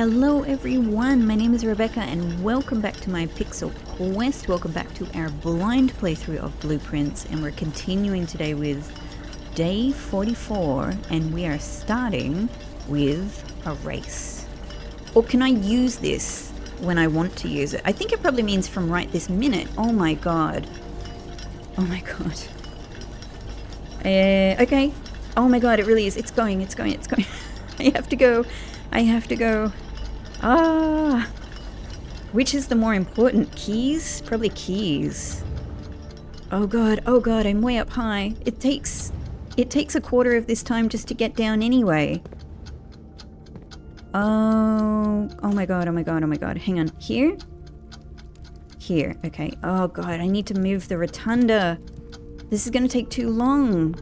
Hello everyone, my name is Rebecca and welcome back to my Pixel Quest. Welcome back to our blind playthrough of Blueprints, and we're continuing today with day 44 and we are starting with a race. Or can I use this when I want to use it? I think it probably means from right this minute. Oh my god. Oh my god. Okay. Oh my god, it really is. It's going. I have to go. Which is the more important? Keys? Probably keys. Oh god, I'm way up high. It takes a quarter of this time just to get down anyway. Oh my god. Hang on. Here? Here, okay. Oh god, I need to move the rotunda. This is gonna take too long.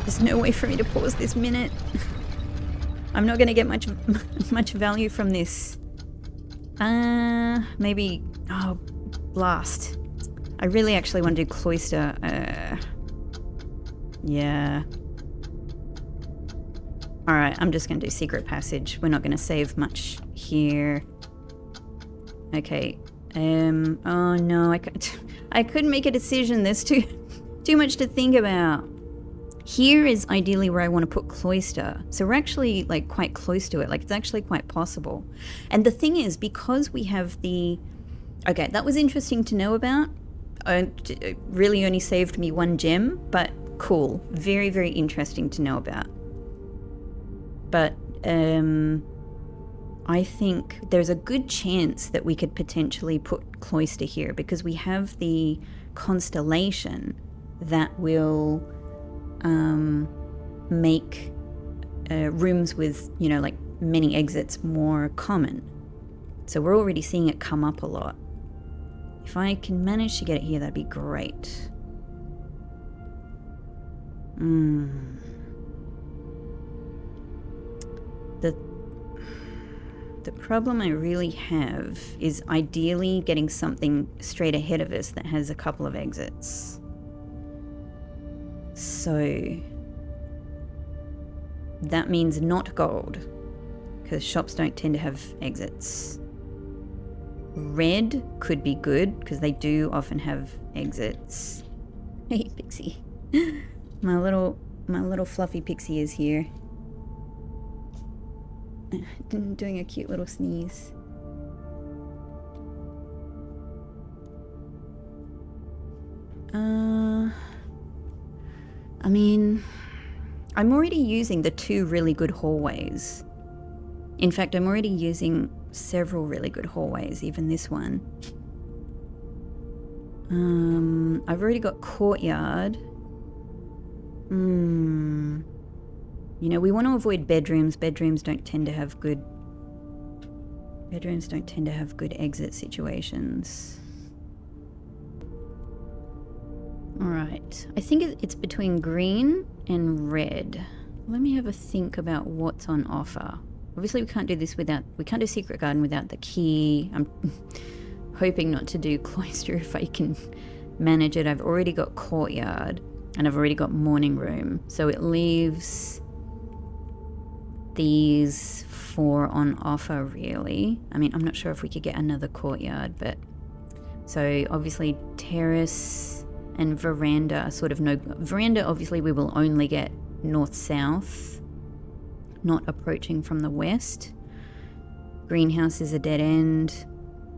There's no way for me to pause this minute. I'm not gonna get much value from this. Maybe, blast. I really actually want to do cloister. Yeah. Alright, I'm just gonna do secret passage. We're not gonna save much here. Okay. Oh no, I couldn't make a decision. There's too much to think about. Here is ideally where I want to put cloister. So we're actually like quite close to it. Like it's actually quite possible. And the thing is, because we have the... Okay, that was interesting to know about. It really only saved me 1 gem, but cool. Very, very interesting to know about. But I think there's a good chance that we could potentially put cloister here because we have the constellation that will make rooms with, you know, like many exits more common. So we're already seeing it come up a lot. If I can manage to get it here, that'd be great. The problem I really have is ideally getting something straight ahead of us that has a couple of exits. So that means not gold, because shops don't tend to have exits. Red could be good, because they do often have exits. Hey, Pixie. My little fluffy Pixie is here. Doing a cute little sneeze. I mean, I'm already using the 2 really good hallways. In fact, I'm already using several really good hallways, even this one. I've already got courtyard. You know, we want to avoid bedrooms. Bedrooms don't tend to have good exit situations. Alright, I think it's between green and red. Let me have a think about what's on offer. Obviously we can't do Secret Garden without the key. I'm hoping not to do cloister if I can manage it. I've already got courtyard and I've already got morning room. So it leaves these 4 on offer really. I mean, I'm not sure if we could get another courtyard, but... So obviously terrace and veranda are sort of no... Veranda, obviously, we will only get north-south, not approaching from the west. Greenhouse is a dead end.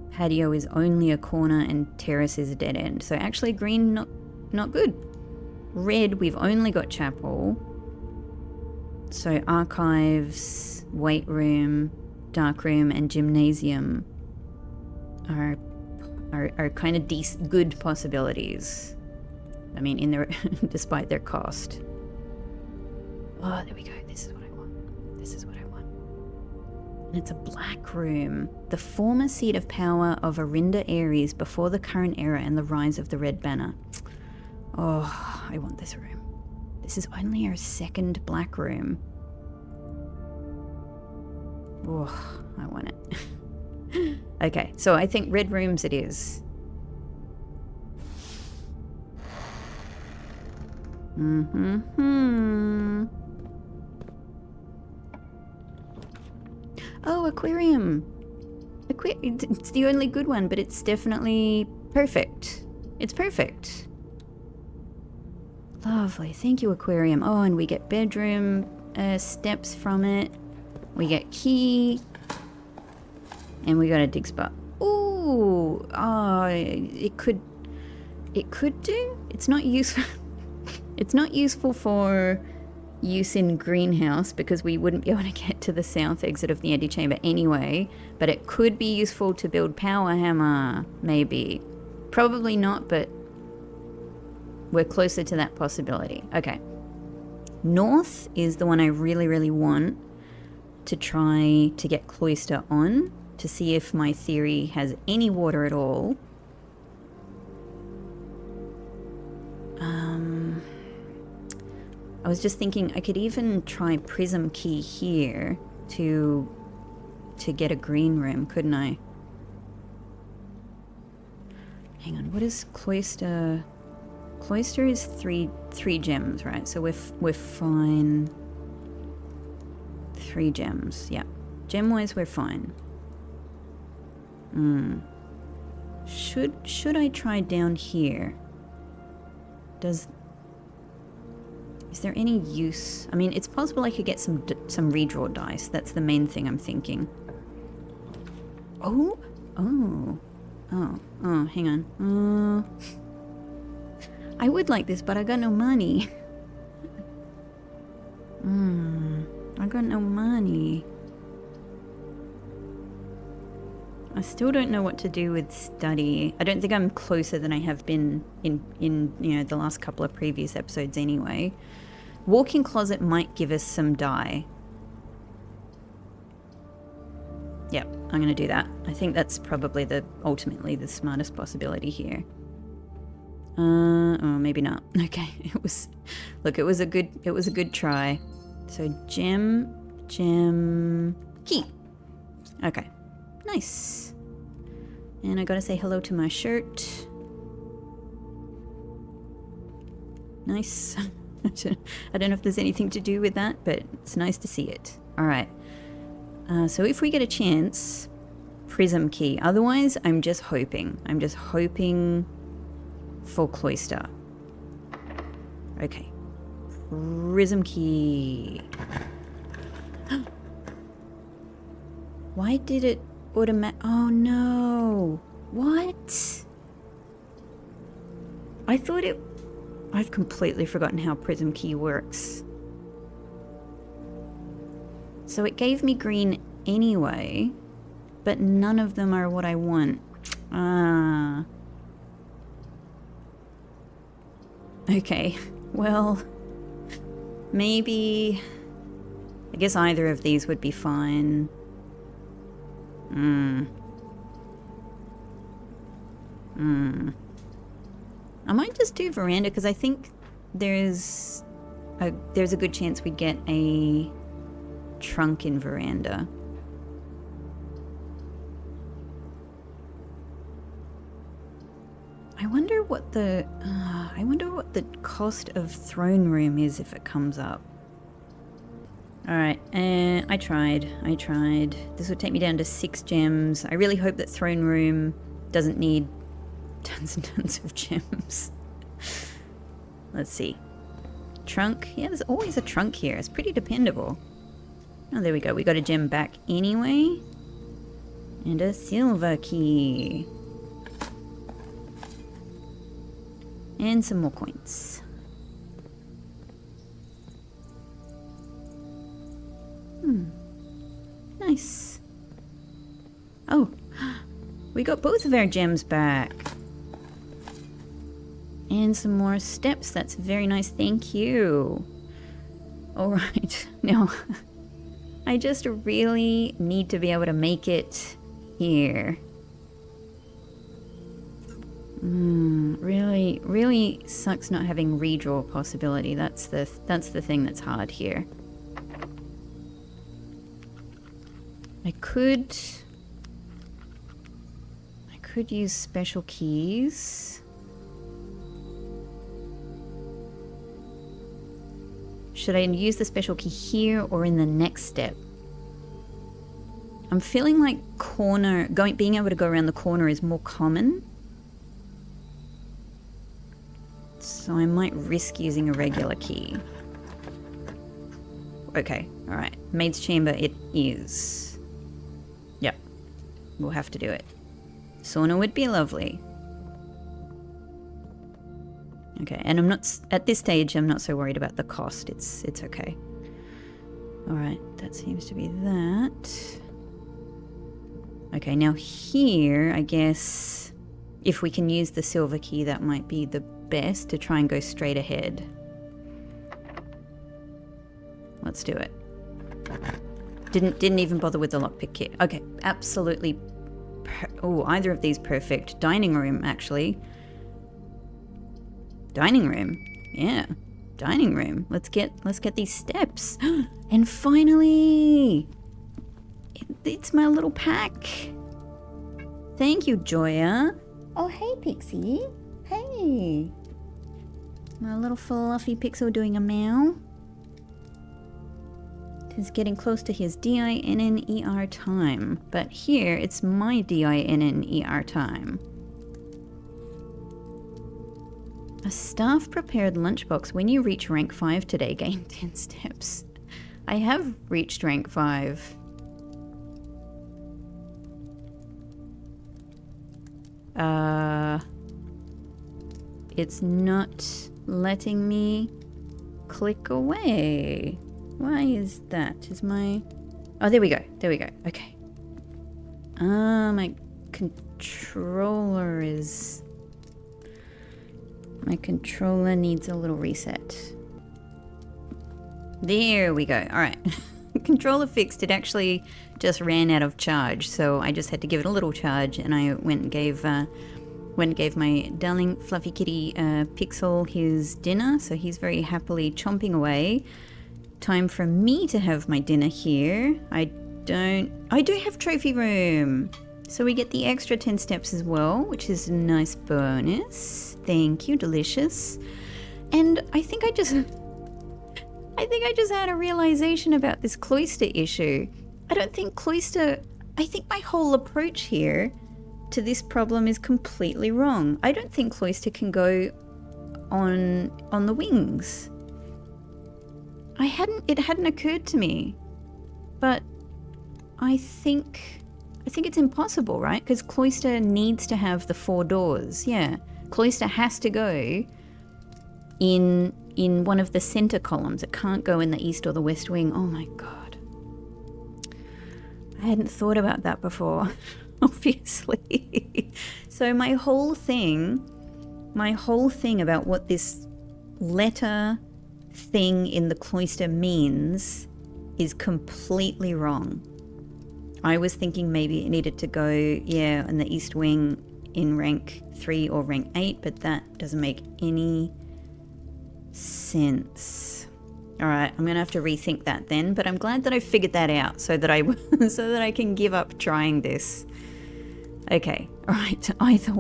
Patio is only a corner, and terrace is a dead end. So actually, green, not good. Red, we've only got chapel. So archives, weight room, dark room, and gymnasium are kind of good possibilities. I mean, despite their cost. Oh, there we go. This is what I want. And it's a black room. The former seat of power of Fenn Aries before the current era and the rise of the Red Banner. Oh, I want this room. This is only our 2nd black room. Oh, I want it. Okay, so I think red rooms it is. Mm-hmm. Oh, aquarium. It's the only good one, but it's definitely perfect. It's perfect. Lovely. Thank you, aquarium. Oh, and we get bedroom steps from it. We get key. And we got a dig spot. Ooh. Oh, it could do. It's not useful. It's not useful for use in greenhouse because we wouldn't be able to get to the south exit of the antechamber anyway, but it could be useful to build power hammer, maybe. Probably not, but we're closer to that possibility. Okay. North is the one I really, really want to try to get cloister on to see if my theory has any water at all. I was just thinking I could even try prism key here to get a green room, couldn't I? Hang on, what is cloister? Cloister is three gems, right? So we're fine. 3 gems, yeah. Gem-wise, we're fine. Should I try down here? Is there any use? I mean, it's possible I could get some redraw dice. That's the main thing I'm thinking. Oh, hang on. I would like this, but I got no money. I got no money. I still don't know what to do with study. I don't think I'm closer than I have been in you know, the last couple of previous episodes anyway. Walk-in closet might give us some dye. Yep, I'm going to do that. I think that's probably ultimately the smartest possibility here. Oh, maybe not. Okay, it was a good try. So gem, key. Okay. Nice. And I gotta say hello to my shirt. Nice. I don't know if there's anything to do with that, but it's nice to see it. Alright. So if we get a chance, prism key. Otherwise, I'm just hoping. I'm just hoping for cloister. Okay. Prism key. Why did it oh no. What? I thought I've completely forgotten how prism key works. So it gave me green anyway, but none of them are what I want. Okay, well, maybe, I guess either of these would be fine. I might just do veranda because I think there's a good chance we'd get a trunk in veranda. I wonder what the cost of throne room is if it comes up. Alright, I tried. This would take me down to 6 gems. I really hope that throne room doesn't need tons and tons of gems. Let's see. Trunk. Yeah, there's always a trunk here. It's pretty dependable. Oh, there we go. We got a gem back anyway. And a silver key. And some more coins. Nice. Oh, we got both of our gems back. And some more steps. That's very nice. Thank you. Alright. Now, I just really need to be able to make it here. Really sucks not having redraw possibility. That's the thing that's hard here. I could use special keys. Should I use the special key here or in the next step? I'm feeling like being able to go around the corner is more common. So I might risk using a regular key. Okay, alright. Maid's chamber it is. Yep. We'll have to do it. Sauna would be lovely. Okay, and I'm not, at this stage, I'm not so worried about the cost. It's okay. Alright, that seems to be that. Okay, now here, I guess, if we can use the silver key, that might be the best to try and go straight ahead. Let's do it. Didn't even bother with the lockpick kit. Okay, absolutely. Oh, either of these perfect. Dining room, actually. Dining room. Yeah, dining room. Let's get these steps. And finally, it's my little pack. Thank you, Joya. Oh, hey, Pixie. Hey. My little fluffy pixel doing a meow. He's getting close to his DINNER time. But here, it's my DINNER time. A staff-prepared lunchbox. When you reach rank 5 today, gain 10 steps. I have reached rank 5. It's not letting me click away. Why is that? Is my... Oh, there we go. There we go. Okay. My controller is... My controller needs a little reset. There we go. All right. Controller fixed. It actually just ran out of charge, so I just had to give it a little charge, and I went and gave my darling fluffy kitty Pixel his dinner, so he's very happily chomping away. Time for me to have my dinner here. I do have trophy room, so we get the extra 10 steps as well, which is a nice bonus. Thank you, delicious. And I think I just had a realization about this cloister issue. I think my whole approach here to this problem is completely wrong. I don't think cloister can go on the wings. It hadn't occurred to me. But I think it's impossible, right? Because cloister needs to have the 4 doors. Yeah. Cloister has to go in one of the center columns. It can't go in the east or the west wing. Oh my god. I hadn't thought about that before, obviously. So my whole thing about what this letter thing in the cloister means is completely wrong. I was thinking maybe it needed to go, yeah, in the east wing in rank 3 or rank 8, but that doesn't make any sense. All right, I'm gonna have to rethink that then, but I'm glad that I figured that out so that I can give up trying this. Okay, all right, either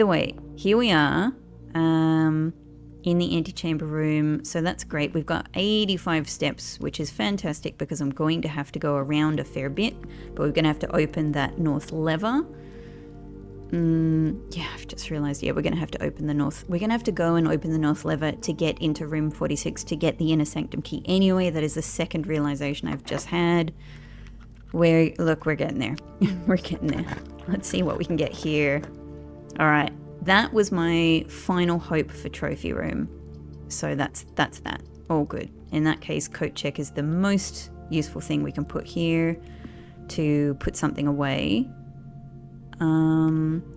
way, here we are in the antechamber room. So that's great. We've got 85 steps, which is fantastic because I'm going to have to go around a fair bit, but we're gonna have to open that north lever. Yeah, I've just realized, yeah, we're going to have to open the north. We're going to have to go and open the north lever to get into room 46 to get the inner sanctum key anyway. That is the second realization I've just had. Look, we're getting there. We're getting there. Let's see what we can get here. All right. That was my final hope for trophy room. So that's that. All good. In that case, coat check is the most useful thing we can put here to put something away.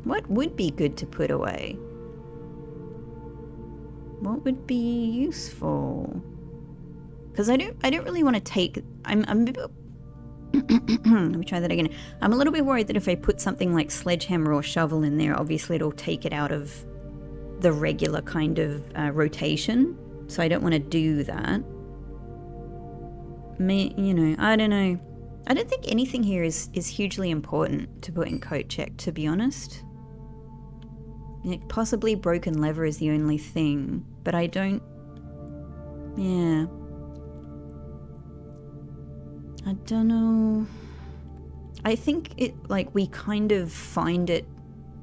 What would be good to put away? What would be useful? Because I don't really want to take... let me try that again. I'm a little bit worried that if I put something like sledgehammer or shovel in there, obviously it'll take it out of the regular kind of rotation. So I don't want to do that. I don't know. I don't think anything here is hugely important to put in coat check, to be honest. Possibly broken lever is the only thing, but I don't... Yeah. I don't know. I think it, like, we kind of find it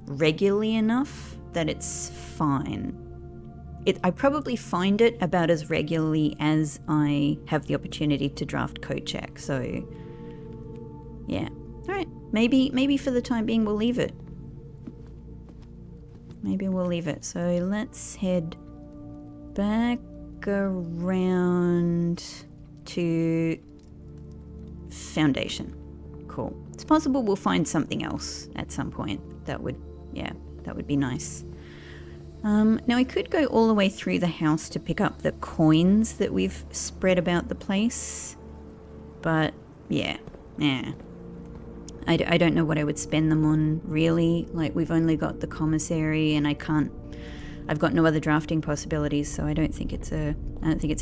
regularly enough that it's fine. I probably find it about as regularly as I have the opportunity to draft code check, so yeah. Alright, maybe for the time being we'll leave it. Maybe we'll leave it. So let's head back around to foundation. Cool. It's possible we'll find something else at some point. That would be nice. Now I could go all the way through the house to pick up the coins that we've spread about the place. But yeah, I don't know what I would spend them on really. Like, we've only got the commissary and I've got no other drafting possibilities, so I don't think it's a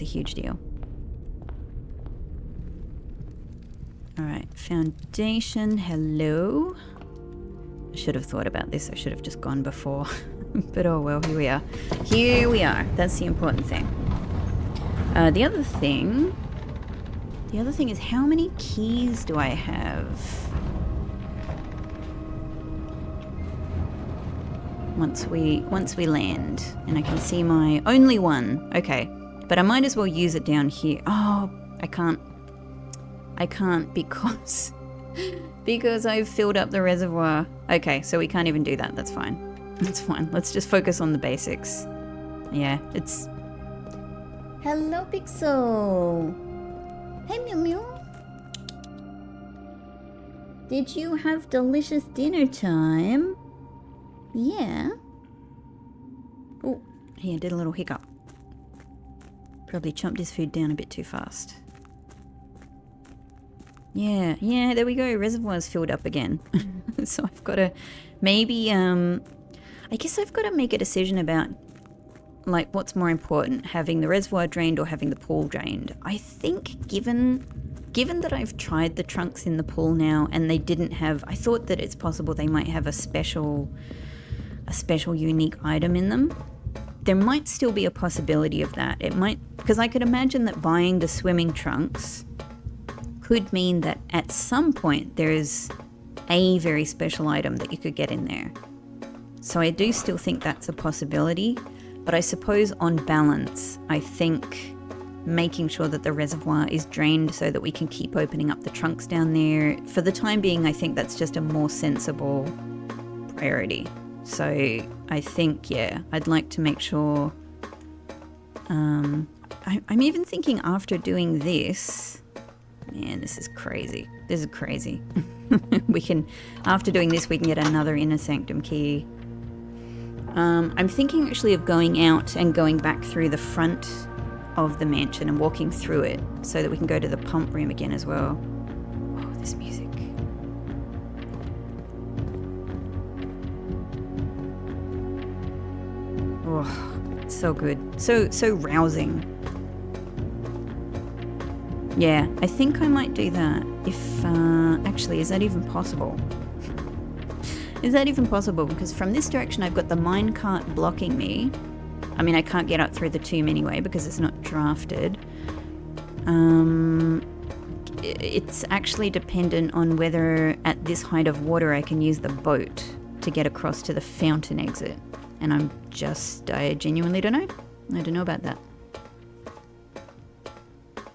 huge deal. Alright, foundation, hello. I should have thought about this, I should have just gone before. But oh well, here we are. Here we are. That's the important thing. The other thing is, how many keys do I have? Once we land, and I can see my only one. Okay, but I might as well use it down here. Oh, I can't because I've filled up the reservoir. Okay, so we can't even do that. That's fine. That's fine. Let's just focus on the basics. Yeah, it's... Hello, Pixel. Hey, Mew Mew. Did you have delicious dinner time? Yeah. Oh, he did a little hiccup. Probably chomped his food down a bit too fast. Yeah, there we go. Reservoir's filled up again. So I've got to... Maybe, I guess I've got to make a decision about, like, what's more important, having the reservoir drained or having the pool drained. I think given that I've tried the trunks in the pool now and they didn't have... I thought that it's possible they might have a special unique item in them. There might still be a possibility of that. It might... Because I could imagine that buying the swimming trunks could mean that at some point there is a very special item that you could get in there. So I do still think that's a possibility, but I suppose on balance, I think making sure that the reservoir is drained so that we can keep opening up the trunks down there, for the time being, I think that's just a more sensible priority. So I think, yeah, I'd like to make sure, I'm even thinking after doing this, man, this is crazy. This is crazy. After doing this, we can get another inner sanctum key. I'm thinking actually of going out and going back through the front of the mansion and walking through it so that we can go to the pump room again as well. Oh, this music. Oh, so good. So rousing. Yeah, I think I might do that. If, actually, is that even possible? Is that even possible? Because from this direction I've got the minecart blocking me. I mean, I can't get up through the tomb anyway because it's not drafted. It's actually dependent on whether at this height of water I can use the boat to get across to the fountain exit. And I genuinely don't know. I don't know about that.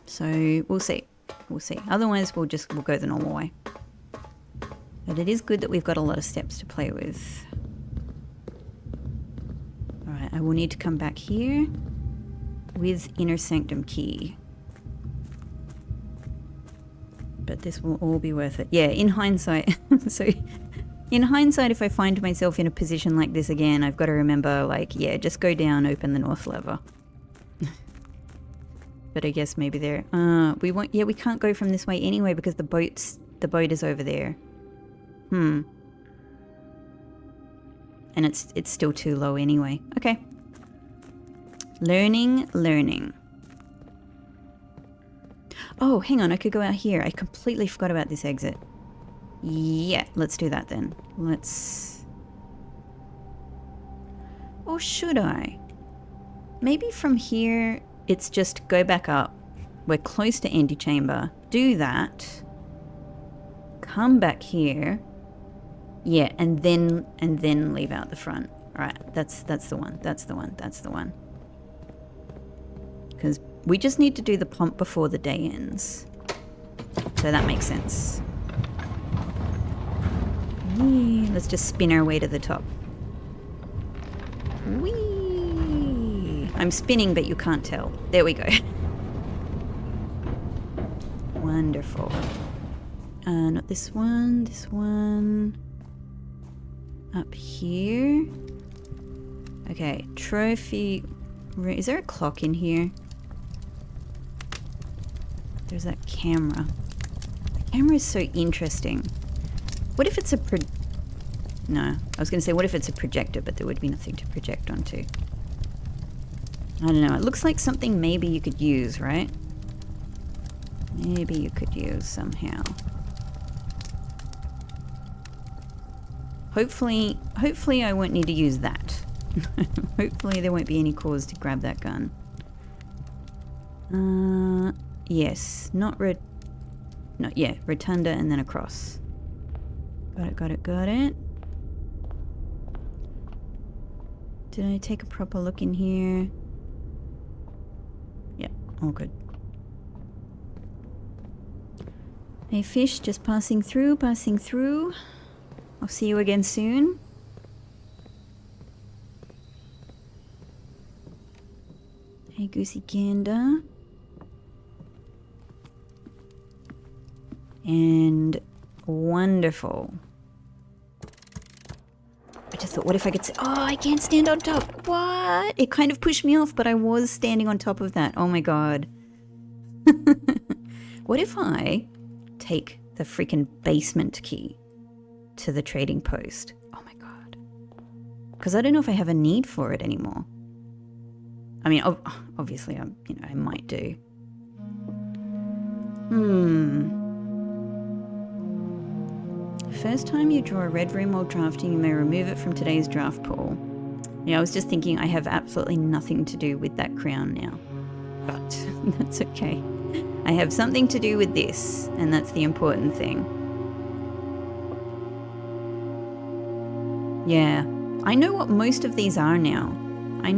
So we'll see. We'll see. Otherwise we'll go the normal way. But it is good that we've got a lot of steps to play with. Alright, I will need to come back here with inner sanctum key. But this will all be worth it. Yeah, in hindsight. So, in hindsight, if I find myself in a position like this again, I've got to remember, like, yeah, just go down, open the north lever. But I guess maybe there... we can't go from this way anyway because the boat is over there. And it's still too low anyway. Okay. Learning. Oh, hang on, I could go out here. I completely forgot about this exit. Yeah, let's do that then. Or should I? Maybe from here, it's just go back up. We're close to antechamber. Do that. come back here. Yeah, and then leave out the front. All right, that's the one. That's the one. That's the one. Because we just need to do the pomp before the day ends. So that makes sense. Whee, let's just spin our way to the top. Whee! I'm spinning, but you can't tell. There we go. Wonderful. Not this one. This one. Up here. Okay, trophy. Is there a clock in here? There's that camera. The camera is so interesting. What if it's a No, I was going to say, what if it's a projector, but there would be nothing to project onto. I don't know. It looks like something maybe you could use, right? Maybe you could use somehow. Hopefully I won't need to use that. Hopefully there won't be any cause to grab that gun. Yes, yeah, rotunda and then across. Got it. Did I take a proper look in here? Yeah, all good. Hey fish, just passing through. I'll see you again soon. Hey goosey gander. And wonderful. I just thought, what if I could oh, I can't stand on top. What? It kind of pushed me off, but I was standing on top of that. Oh my god. What if I take the freaking basement key to the trading post? Oh my god. Because I don't know if I have a need for it anymore. I mean, obviously, I might do. First time you draw a red room while drafting, you may remove it from today's draft pool. Yeah, I was just thinking I have absolutely nothing to do with that crown now. But that's okay. I have something to do with this, and that's the important thing. Yeah, I know what most of these are now. So, I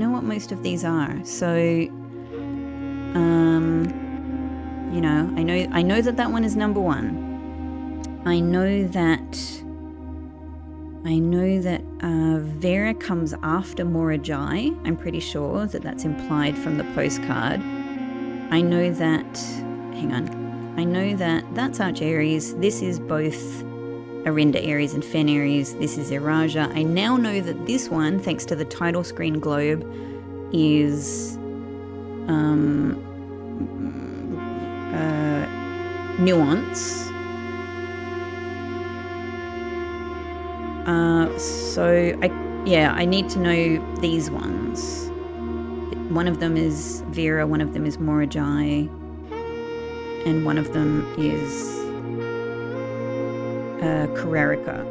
know that one is number one. I know that Vera comes after Morajai. I'm pretty sure that that's implied from the postcard. I know that, hang on. I know that that's Arch Aries. This is both Arinda Aries and Fenn Aries. This is Iraja. I now know that this one, thanks to the title screen globe, is Nuance. I need to know these ones. One of them is Vera, one of them is Morajai, and one of them is Kararika.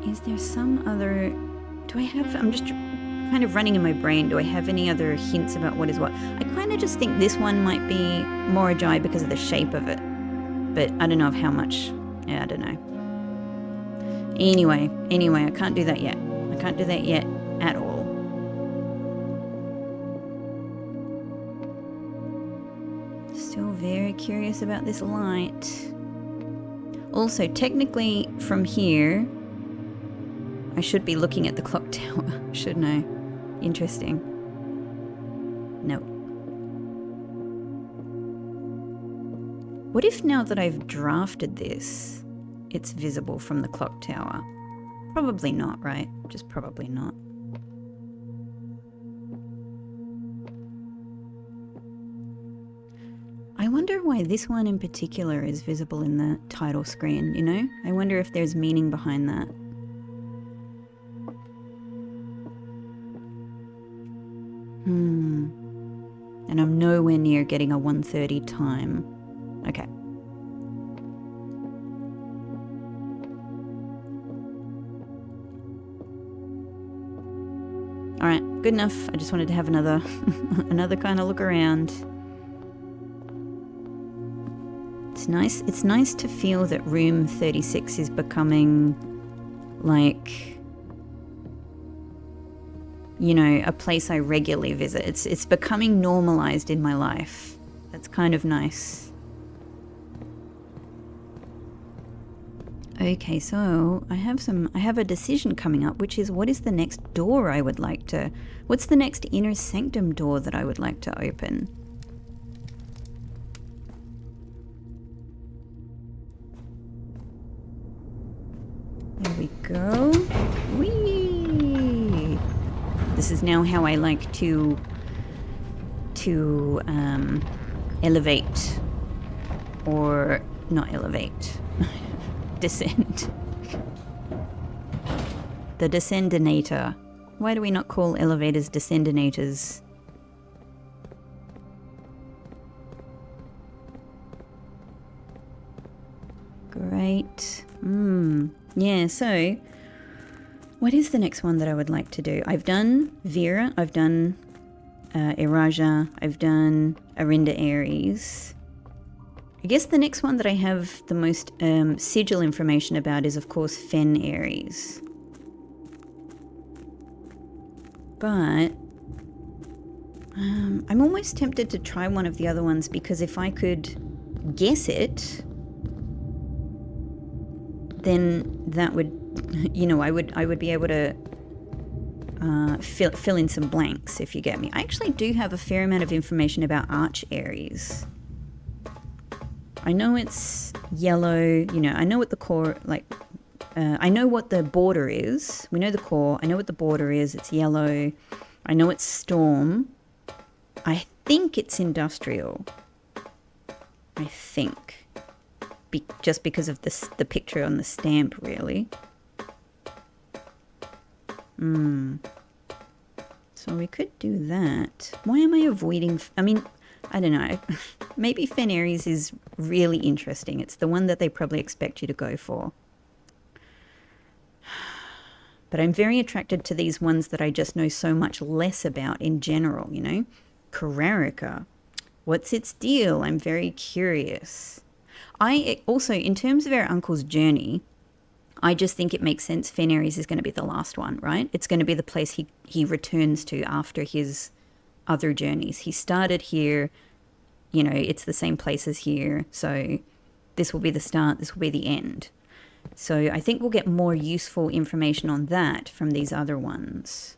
Is there some other... Do I have... I'm just kind of running in my brain. Do I have any other hints about what is what? I kind of just think this one might be Morajai because of the shape of it. But I don't know of how much. Yeah, I don't know. Anyway, I can't do that yet. I can't do that yet at all. Still very curious about this light. Also, technically from here, I should be looking at the clock tower, shouldn't I? Interesting. No. What if now that I've drafted this, it's visible from the clock tower? Probably not, right? Just probably not. I wonder why this one in particular is visible in the title screen, you know? I wonder if there's meaning behind that. And I'm nowhere near getting a 1:30 time. Okay. Alright, good enough. I just wanted to have another another kind of look around. It's nice to feel that room 36 is becoming like, you know, a place I regularly visit. It's becoming normalized in my life. That's kind of nice. Okay, so I have a decision coming up, which is what is the next door I would like to, what's the next inner sanctum door that I would like to open? There we go. Whee! This is now how I like to elevate, or not elevate, descend. The descendinator. Why do we not call elevators descendinators? Great. Yeah, so what is the next one that I would like to do? I've done Vera, I've done Iraja, I've done Fenn Aries. I guess the next one that I have the most sigil information about is, of course, Fenn Aries. But I'm almost tempted to try one of the other ones, because if I could guess it, then that would, you know, I would be able to fill in some blanks, if you get me. I actually do have a fair amount of information about Arch Aries. I know it's yellow, you know, I know what the core, like, I know what the border is. We know the core, I know what the border is, it's yellow. I know it's storm. I think it's industrial. I think. Just because of the picture on the stamp, really. So we could do that. Why am I avoiding... I mean, I don't know. Maybe Fenn Aries is really interesting. It's the one that they probably expect you to go for. But I'm very attracted to these ones that I just know so much less about in general, you know? Carrarica. What's its deal? I'm very curious. I also, in terms of our uncle's journey, I just think it makes sense Fenn Aries is going to be the last one, right? It's going to be the place he returns to after his other journeys. He started here, you know, it's the same place as here. So this will be the start, this will be the end. So I think we'll get more useful information on that from these other ones.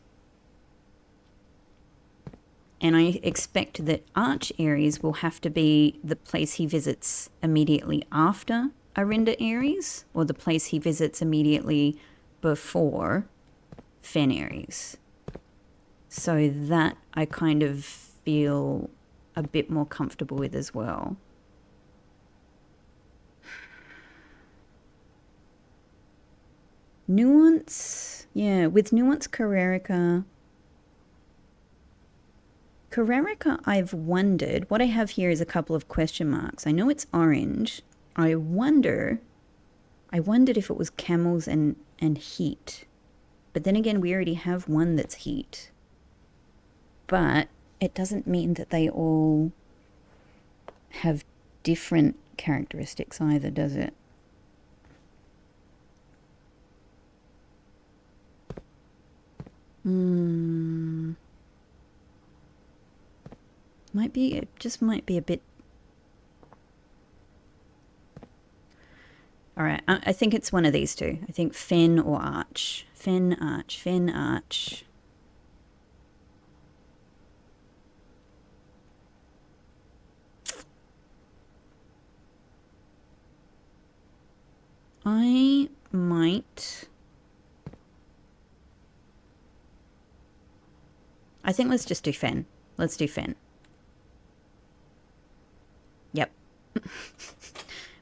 And I expect that Arch Aries will have to be the place he visits immediately after Fenn Aries, or the place he visits immediately before Fenn Aries. So that I kind of feel a bit more comfortable with as well. Nuance, yeah, with Nuance Carrarica, I've wondered, what I have here is a couple of question marks. I know it's orange. I wondered if it was camels and heat. But then again, we already have one that's heat. But it doesn't mean that they all have different characteristics either, does it? It just might be a bit... Alright, I think it's one of these two. I think Fenn or Arch. Fenn, Arch, Fenn, Arch. I might... I think let's just do Fenn. Let's do Fenn. Yep.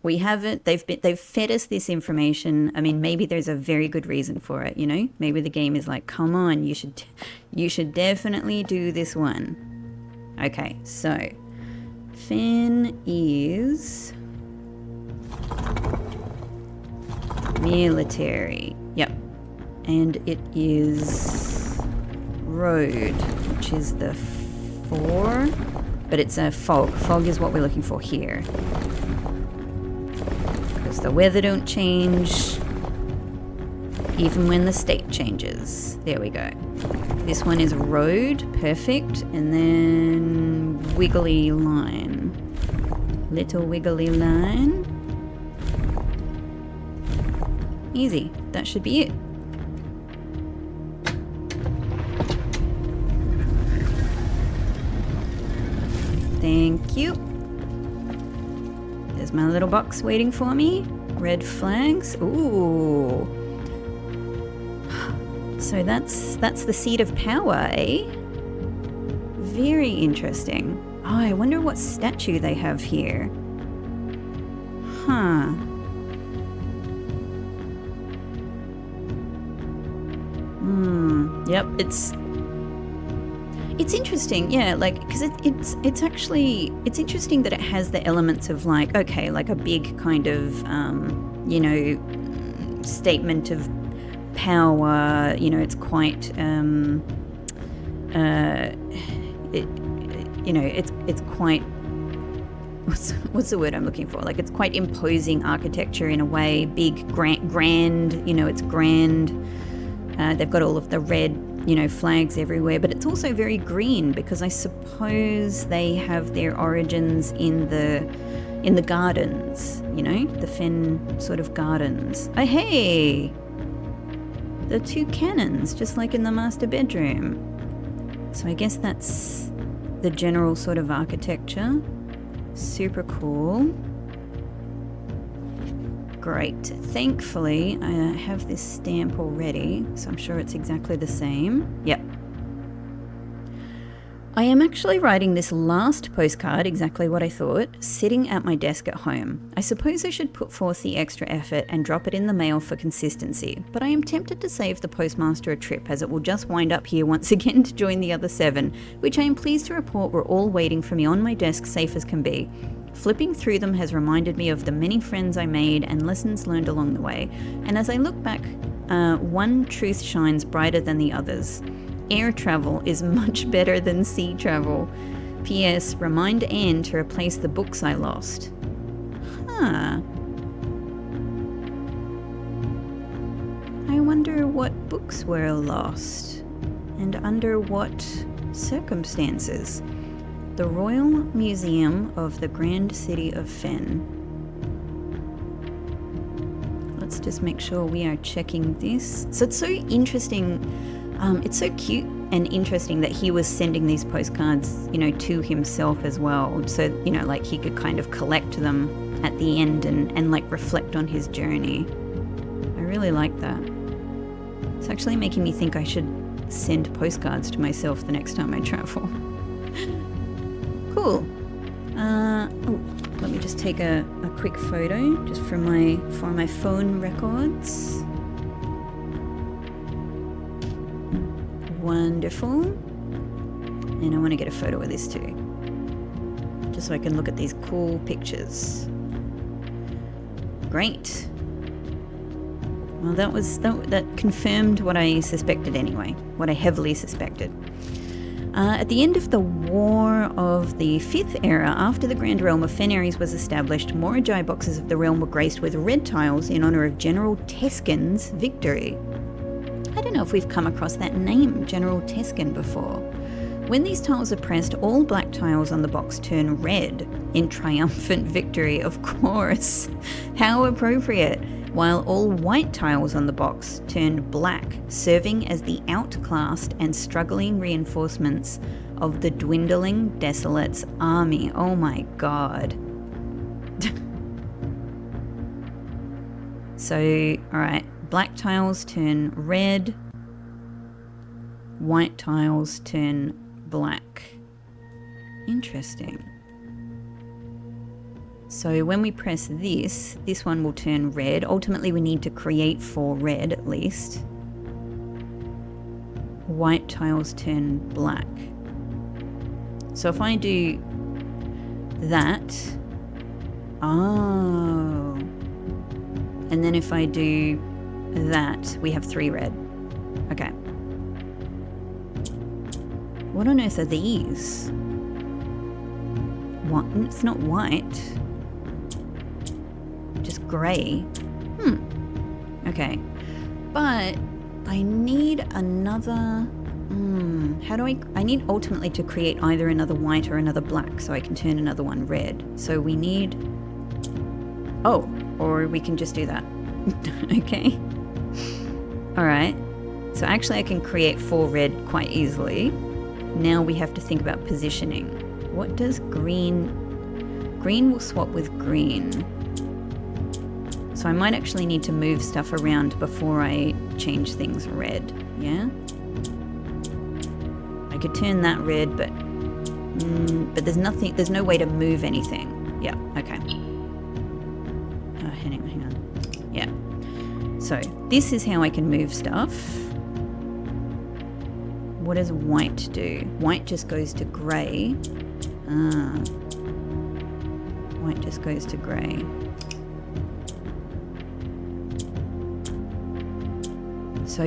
We have it. They've fed us this information. I mean, maybe there's a very good reason for it, you know? Maybe the game is like, come on, you should definitely do this one. Okay, so Fenn is military. Yep. And it is road, which is the 4, but it's a fog. Fog is what we're looking for here. Because the weather don't change even when the state changes. There we go. This one is a road, perfect, and then wiggly line. Little wiggly line. Easy, that should be it. Thank you. There's my little box waiting for me. Red flags. Ooh. So that's the seat of power, eh? Very interesting. Oh, I wonder what statue they have here. Huh. Yep, it's interesting, yeah, like, because it's actually, it's interesting that it has the elements of, like, okay, like a big kind of, you know, statement of power, you know, it's quite, you know, it's quite, what's the word I'm looking for? Like, it's quite imposing architecture in a way, big, grand, you know, it's grand. They've got all of the red, you know, flags everywhere, but it's also very green because I suppose they have their origins in the gardens, you know, the Fenn sort of gardens. Oh, hey! The 2 cannons, just like in the master bedroom. So I guess that's the general sort of architecture. Super cool. Great. Thankfully, I have this stamp already, so I'm sure it's exactly the same. Yep. I am actually writing this last postcard, exactly what I thought, sitting at my desk at home. I suppose I should put forth the extra effort and drop it in the mail for consistency, but I am tempted to save the postmaster a trip, as it will just wind up here once again to join the other 7, which I am pleased to report were all waiting for me on my desk, safe as can be. Flipping through them has reminded me of the many friends I made and lessons learned along the way, and as I look back, one truth shines brighter than the others. Air travel is much better than sea travel. P.S. Remind Anne to replace the books I lost. Huh. I wonder what books were lost, and under what circumstances. The Royal Museum of the Grand City of Fenn. Let's just make sure we are checking this. So it's so interesting. It's so cute and interesting that he was sending these postcards, you know, to himself as well. So, you know, like he could kind of collect them at the end and like reflect on his journey. I really like that. It's actually making me think I should send postcards to myself the next time I travel. Cool. Oh, let me just take a quick photo just for my phone records. Wonderful. And I want to get a photo of this too, just so I can look at these cool pictures. Great. Well, that confirmed what I suspected anyway, what I heavily suspected. At the end of the War of the 5th Era, after the Grand Realm of Fenn Aries was established, more Ajai boxes of the realm were graced with red tiles in honour of General Teskin's victory. I don't know if we've come across that name, General Teskin, before. When these tiles are pressed, all black tiles on the box turn red in triumphant victory, of course. How appropriate. While all white tiles on the box turn black, serving as the outclassed and struggling reinforcements of the dwindling Desolate's army. Oh my god. So, alright, black tiles turn red, white tiles turn black. Interesting. So when we press this one will turn red. Ultimately, we need to create 4 red at least. White tiles turn black. So if I do that, oh, and then if I do that, we have 3 red. Okay. What on earth are these? What? It's not white. Just grey. Okay. But I need another... how do I need ultimately to create either another white or another black so I can turn another one red. So we need... Oh, or we can just do that. Okay. Alright. So actually I can create 4 red quite easily. Now we have to think about positioning. What does green... Green will swap with green. So I might actually need to move stuff around before I change things red. Yeah? I could turn that red, but there's no way to move anything. Yeah, okay. Oh, hang on. Yeah. So this is how I can move stuff. What does white do? White just goes to grey. White just goes to grey. So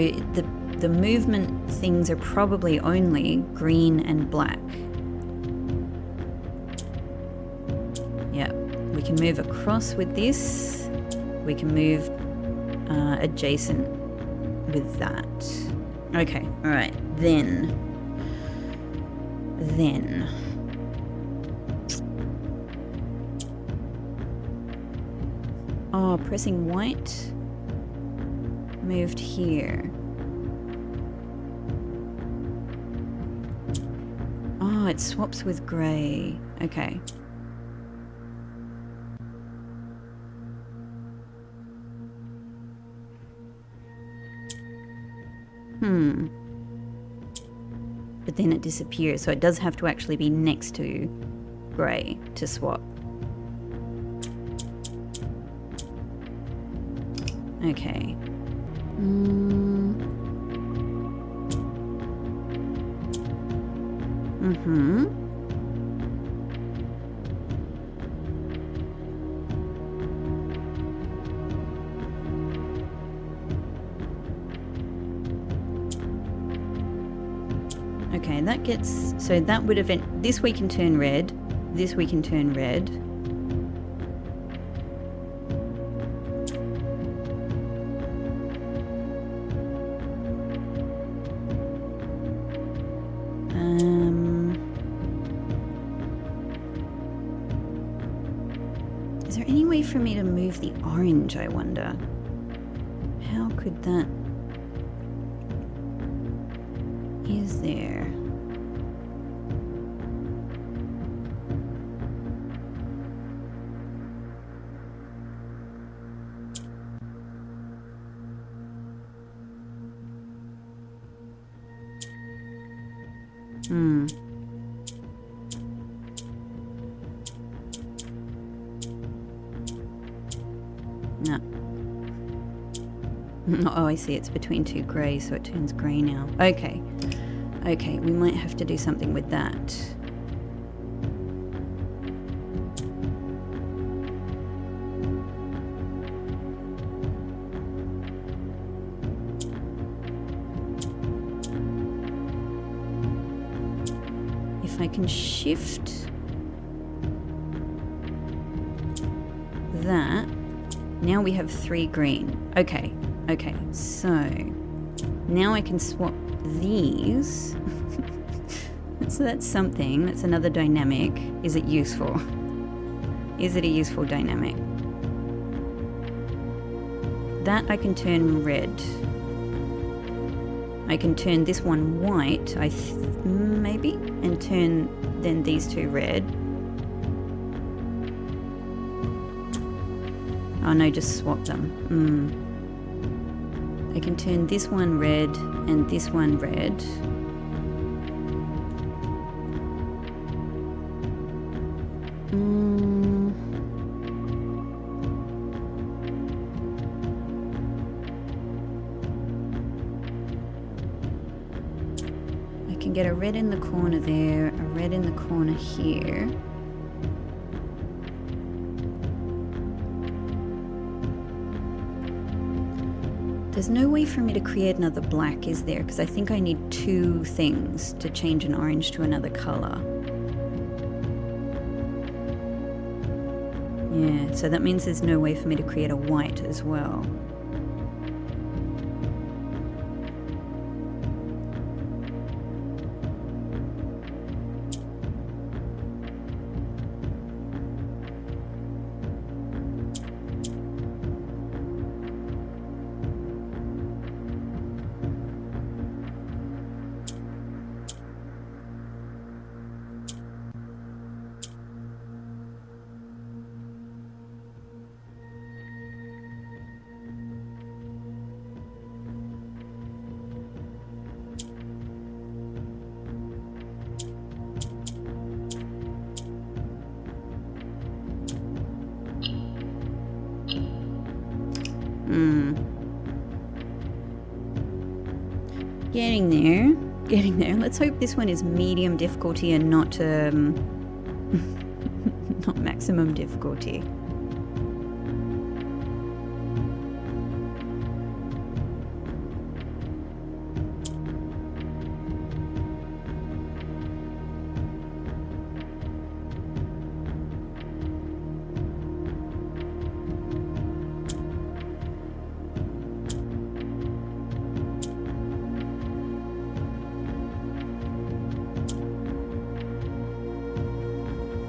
the movement things are probably only green and black. Yeah, we can move across with this. We can move adjacent with that. Okay, all right, then. Oh, pressing white. Moved here. Oh, it swaps with grey. Okay. But then it disappears, so it does have to actually be next to grey to swap. Okay. Okay, that gets... So that would have been... This we can turn red. This we can turn red. Is there any way for me to move the orange, I wonder? How could that... Is there... No. Oh, I see. It's between 2 grey, so it turns grey now. Okay. Okay, we might have to do something with that. If I can shift that, now we have 3 green. Okay, okay, so now I can swap these. So that's something, that's another dynamic. Is it useful? Is it a useful dynamic? That I can turn red. I can turn this one white, maybe, and turn then these 2 red. Oh no, just swap them. I can turn this one red and this one red. I can get a red in the corner there, a red in the corner here. There's no way for me to create another black, is there? Because I think I need 2 things to change an orange to another color. Yeah, so that means there's no way for me to create a white as well. Getting there. Let's hope this one is medium difficulty and not not maximum difficulty.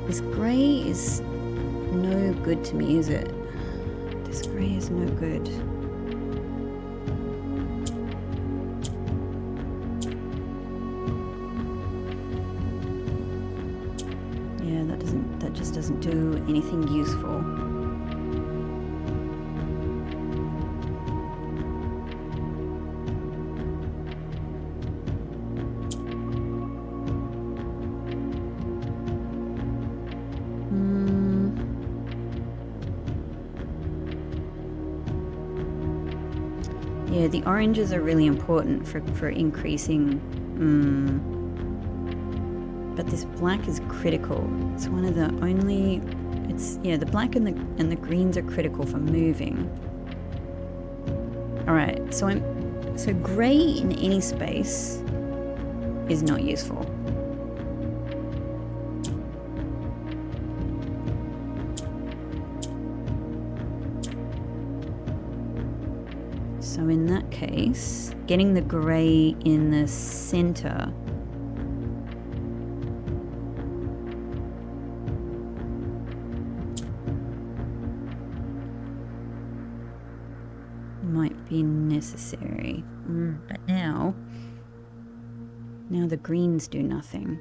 This grey is no good to me, is it? This grey is no good. Yeah, that just doesn't do anything useful. Yeah, the oranges are really important for increasing, but this black is critical. It's one of the only, the black and the greens are critical for moving. All right, so gray in any space is not useful. So in that case, getting the grey in the center might be necessary. But now the greens do nothing.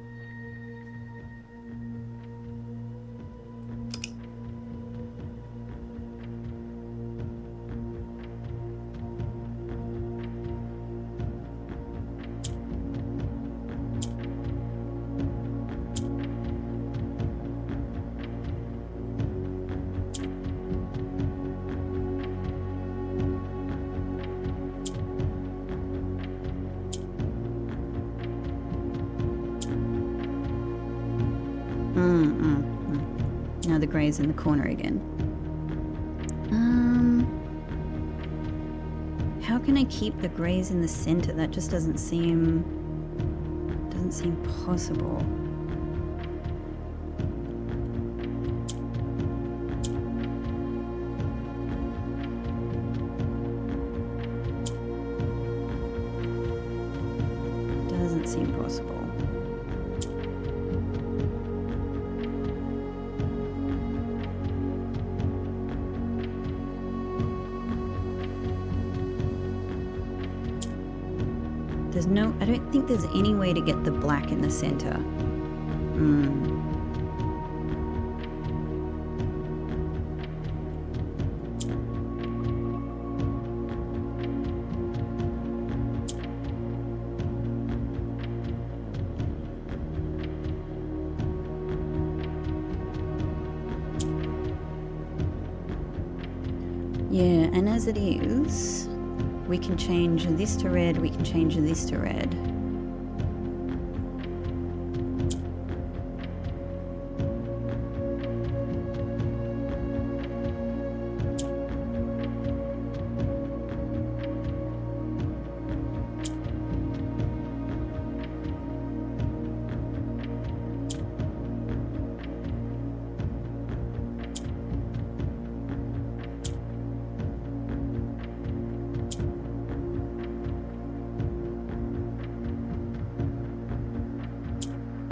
Now the grey's in the corner again. How can I keep the greys in the center? That just doesn't seem possible. Doesn't seem possible. I don't think there's any way to get the black in the center. Yeah, and as it is, we can change this to red, we can change this to red.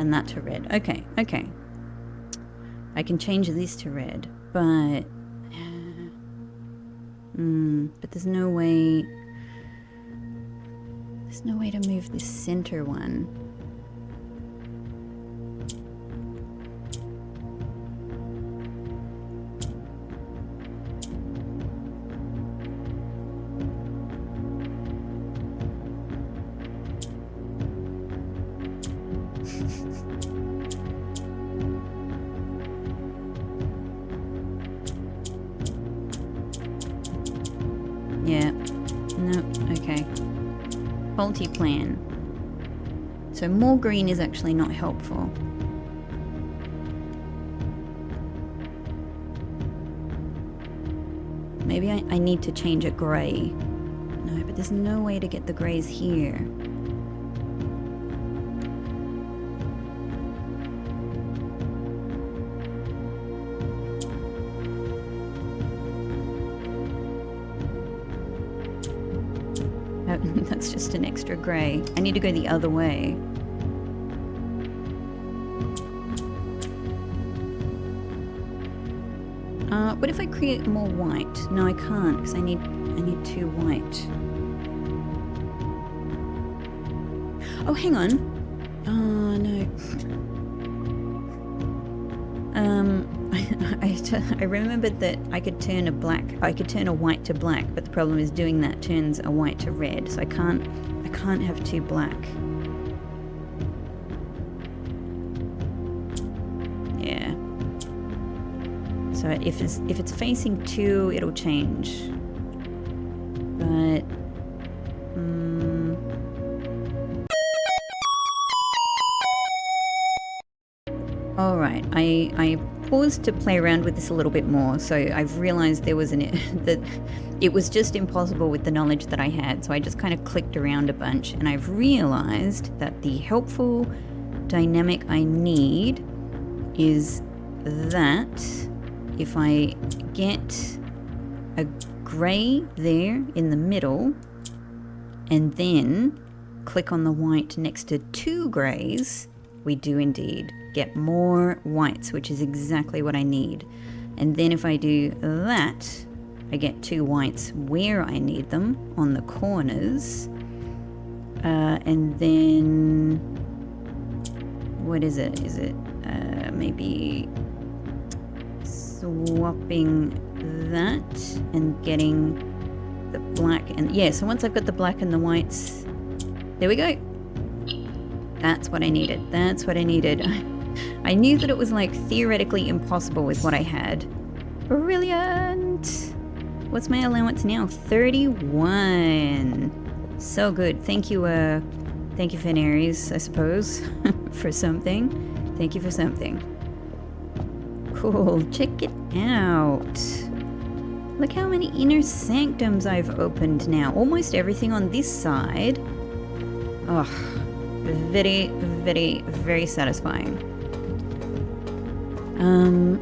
and that to red. Okay, okay. I can change this to red, but... but there's no way... There's no way to move this center one. Yeah. Nope. Okay. Faulty plan. So more green is actually not helpful. Maybe I need to change a grey. No, but there's no way to get the greys here. That's just an extra grey. I need to go the other way. What if I create more white? No, I can't because I need 2 white. Oh, hang on. Oh no. I remembered that I could turn a white to black, but the problem is doing that turns a white to red, so I can't have 2 black. Yeah. So if it's facing 2, it'll change. But all right, I paused to play around with this a little bit more, so I've realized there was that it was just impossible with the knowledge that I had, so I just kind of clicked around a bunch, and I've realized that the helpful dynamic I need is that if I get a grey there in the middle and then click on the white next to 2 greys, we do indeed get more whites, which is exactly what I need. And then if I do that, I get 2 whites where I need them on the corners. And then, what is it? Is it maybe swapping that and getting the black and yeah, so once I've got the black and the whites, there we go. That's what I needed. That's what I needed. I knew that it was like theoretically impossible with what I had. Brilliant. What's my allowance now? 31. So good. Thank you, Fenn Aries, I suppose, for something. Thank you for something. Cool. Check it out. Look how many inner sanctums I've opened now. Almost everything on this side. Oh, very, very, very satisfying.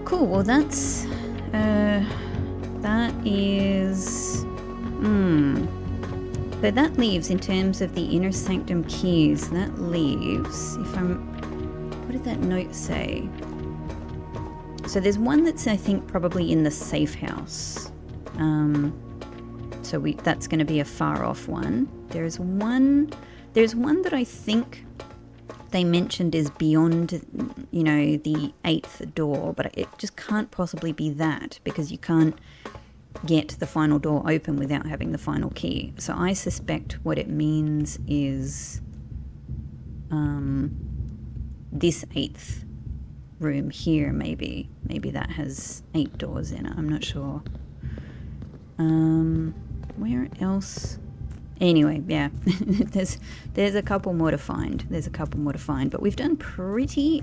Cool. Well, that's that is. So that leaves, in terms of the inner sanctum keys, that leaves. What did that note say? So there's one that's, I think, probably in the safe house. So that's going to be a far off one. There's one that I think they mentioned is beyond, the 8th door, but it just can't possibly be that because you can't get the final door open without having the final key. So I suspect what it means is this 8th room here, maybe that has 8 doors in it. I'm not sure. Where else? Anyway, yeah, there's a couple more to find. But we've done pretty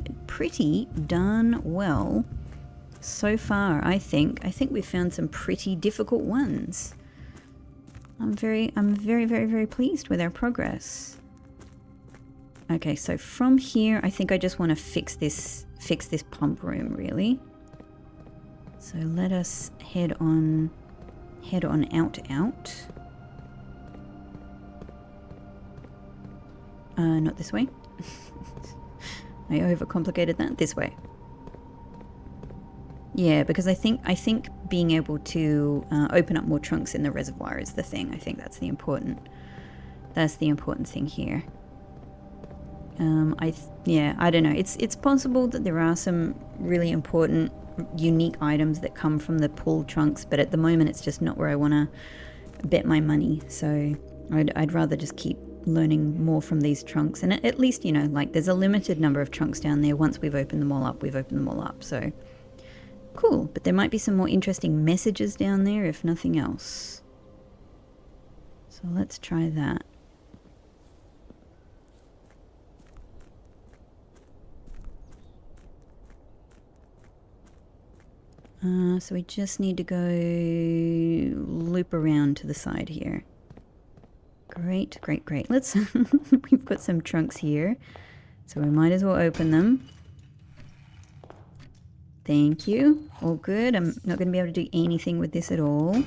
darn well so far. I think we've found some pretty difficult ones. I'm very, very pleased with our progress. Okay, so from here, I think I just want to fix this pump room, really. So let us head on out. Not this way. I overcomplicated that. This way. Yeah, because I think being able to open up more trunks in the reservoir is the thing. I think that's the important thing here. Yeah, I don't know. It's possible that there are some really important, unique items that come from the pull trunks, but at the moment it's just not where I want to bet my money. So I'd rather just keep learning more from these trunks, and at least, you know, like there's a limited number of trunks down there. Once we've opened them all up, we've opened them all up. So cool, but there might be some more interesting messages down there if nothing else. So let's try that. So we just need to go loop around to the side here. Great, great, great. Let's we've got some trunks here, so we might as well open them. Thank you. All good. I'm not going to be able to do anything with this at all.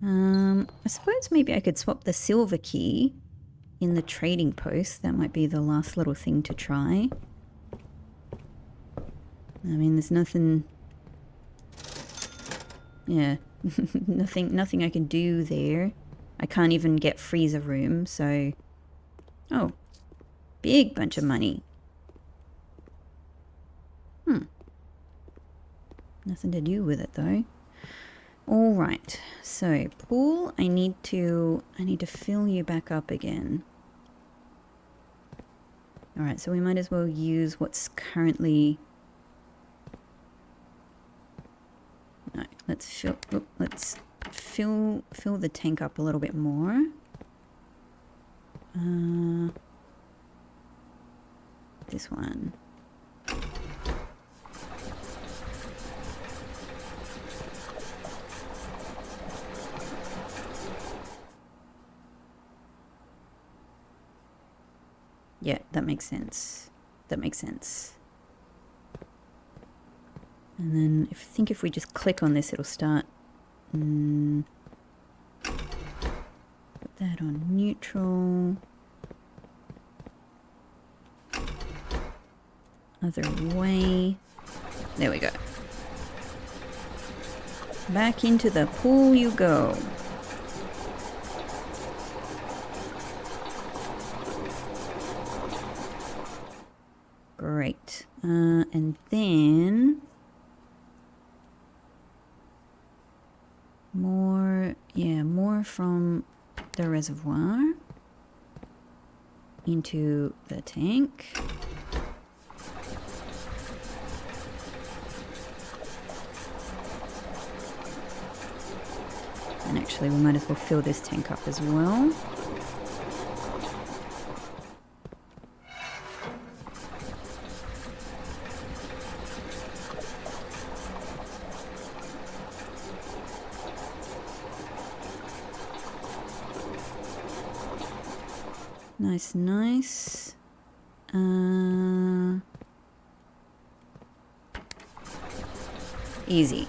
I suppose maybe I could swap the silver key in the trading post. That might be the last little thing to try. I mean, there's nothing... Yeah, nothing I can do there. I can't even get freezer room, so... Oh, big bunch of money. Nothing to do with it, though. Alright, so, pool, I need to fill you back up again. Alright, so we might as well use what's currently... No, let's fill the tank up a little bit more. This one. Yeah, that makes sense. That makes sense. And then I think if we just click on this, it'll start. Put that on neutral. Other way. There we go. Back into the pool you go. Great. And then more from the reservoir into the tank. And actually we might as well fill this tank up as well. Nice, nice. Easy.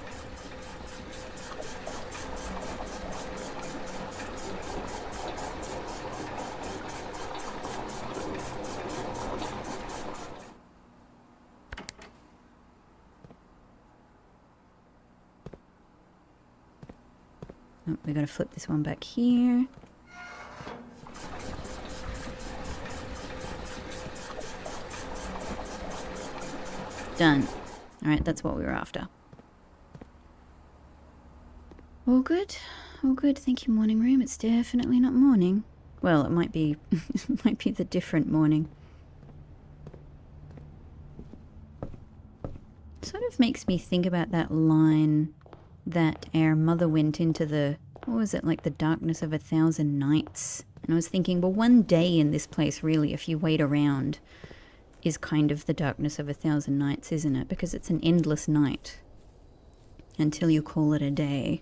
Oh, we gotta flip this one back here. Done. Alright, that's what we were after. All good? All good. Thank you, morning room. It's definitely not morning. Well, it might be it might be the different morning. Sort of makes me think about that line that our mother went into the, what was it, like the darkness of 1,000 nights. And I was thinking, well, one day in this place, really, if you wait around, is kind of the darkness of 1,000 nights, isn't it? Because it's an endless night until you call it a day.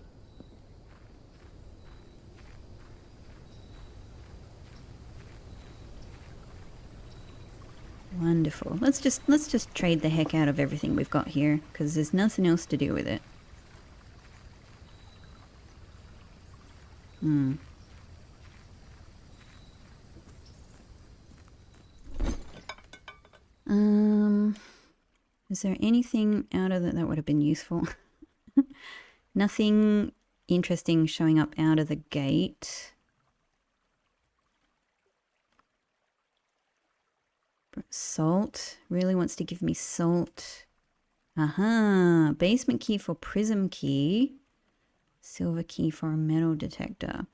Wonderful. Let's just trade the heck out of everything we've got here, because there's nothing else to do with it. Is there anything out of that would have been useful? Nothing interesting showing up out of the gate. Salt. Really wants to give me salt. Aha. Basement key for prism key. Silver key for a metal detector.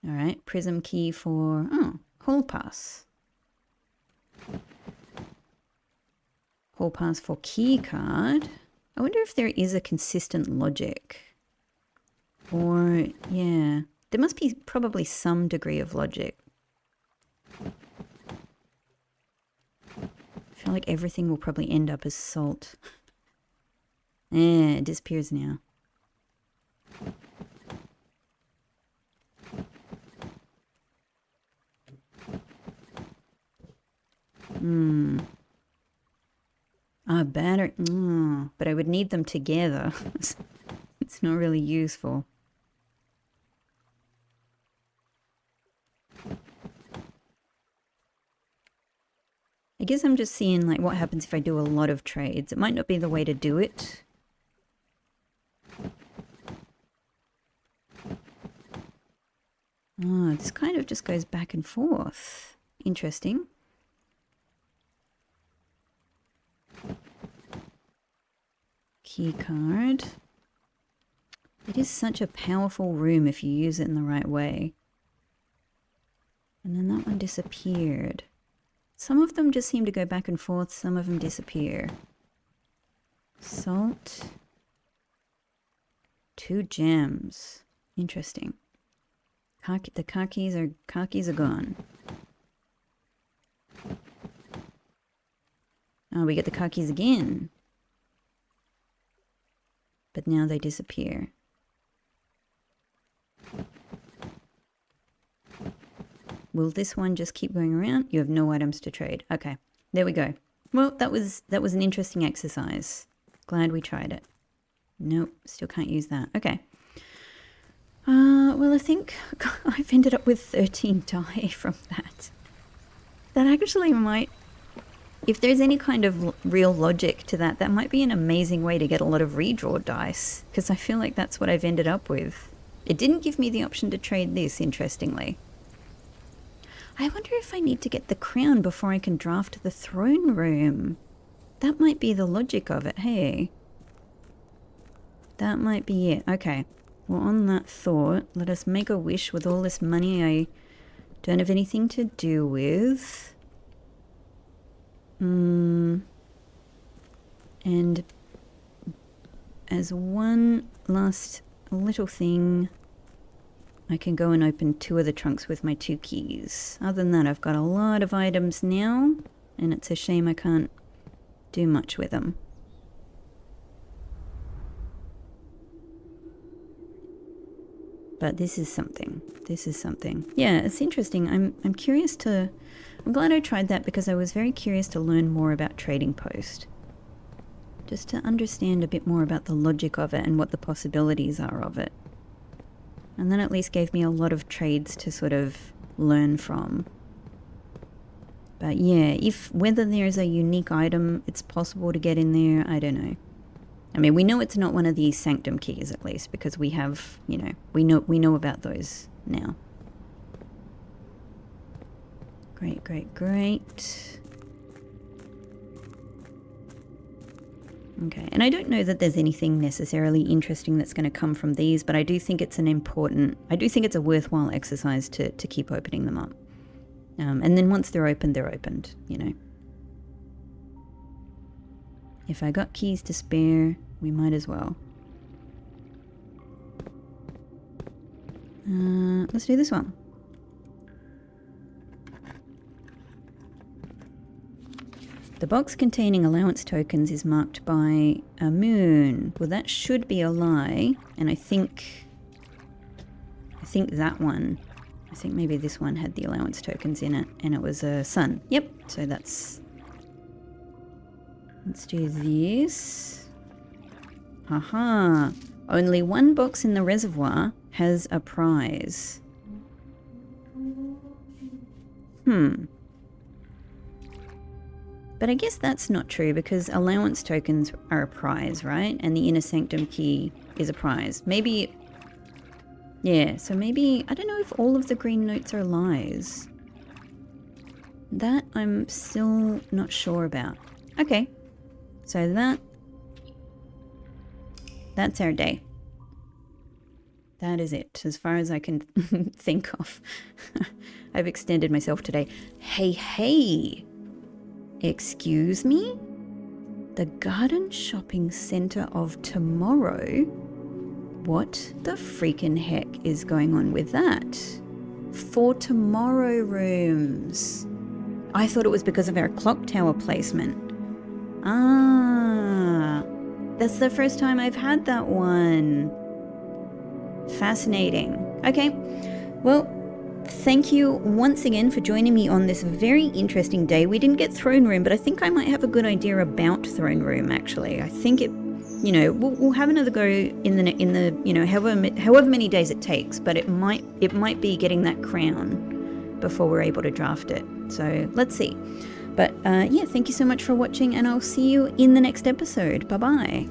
Alright. Prism key for... Oh. Hall pass. Hall pass for key card. I wonder if there is a consistent logic. Or, yeah. There must be probably some degree of logic. I feel like everything will probably end up as salt. It disappears now. Battery. But I would need them together. It's not really useful. I guess I'm just seeing like what happens if I do a lot of trades. It might not be the way to do it. Oh, this kind of just goes back and forth. Interesting. Key card. It is such a powerful room if you use it in the right way. And then that one disappeared. Some of them just seem to go back and forth, some of them disappear. Salt. 2 gems. Interesting. The car keys are gone. Oh, we get the car keys again. But now they disappear. Will this one just keep going around? You have no items to trade. Okay, there we go. Well, that was an interesting exercise. Glad we tried it. Nope, still can't use that. Okay. Well, I think I've ended up with 13 die from that. That actually might, if there's any kind of real logic to that, that might be an amazing way to get a lot of redraw dice, because I feel like that's what I've ended up with. It didn't give me the option to trade this, interestingly. I wonder if I need to get the crown before I can draft the throne room. That might be the logic of it, hey? That might be it. Okay. Well, on that thought, let us make a wish with all this money I don't have anything to do with. And as one last little thing, I can go and open 2 of the trunks with my 2 keys. Other than that, I've got a lot of items now, and it's a shame I can't do much with them. But this is something. This is something. Yeah, it's interesting. I'm curious to... I'm glad I tried that because I was very curious to learn more about Trading Post. Just to understand a bit more about the logic of it and what the possibilities are of it. And that at least gave me a lot of trades to sort of learn from. But yeah, whether there's a unique item it's possible to get in there, I don't know. I mean, we know it's not one of these sanctum keys at least, because we have, you know, we know about those now. Great, great, great. Okay, and I don't know that there's anything necessarily interesting that's going to come from these, but I do think it's a worthwhile exercise to keep opening them up. And then once they're opened, you know. If I got keys to spare, we might as well. Let's do this one. The box containing allowance tokens is marked by a moon. Well, that should be a lie, and I think that one, I think maybe this one had the allowance tokens in it, and it was a sun. Yep, so let's do this. Haha, only one box in the reservoir has a prize. But I guess that's not true because allowance tokens are a prize, right? And the inner sanctum key is a prize. Maybe, yeah, so maybe, I don't know if all of the green notes are lies. That I'm still not sure about. Okay, so that's our day. That is it, as far as I can think of. I've extended myself today. Hey. Excuse me? The Garden Shopping Centre of Tomorrow? What the freaking heck is going on with that? For tomorrow rooms. I thought it was because of our clock tower placement. Ah, that's the first time I've had that one. Fascinating. Okay, well, thank you once again for joining me on this very interesting day. We didn't get throne room, but I think I might have a good idea about throne room, actually. I think it, you know, we'll have another go in the you know, however many days it takes, but it might be getting that crown before we're able to draft it. So let's see. But yeah, thank you so much for watching, and I'll see you in the next episode. Bye-bye.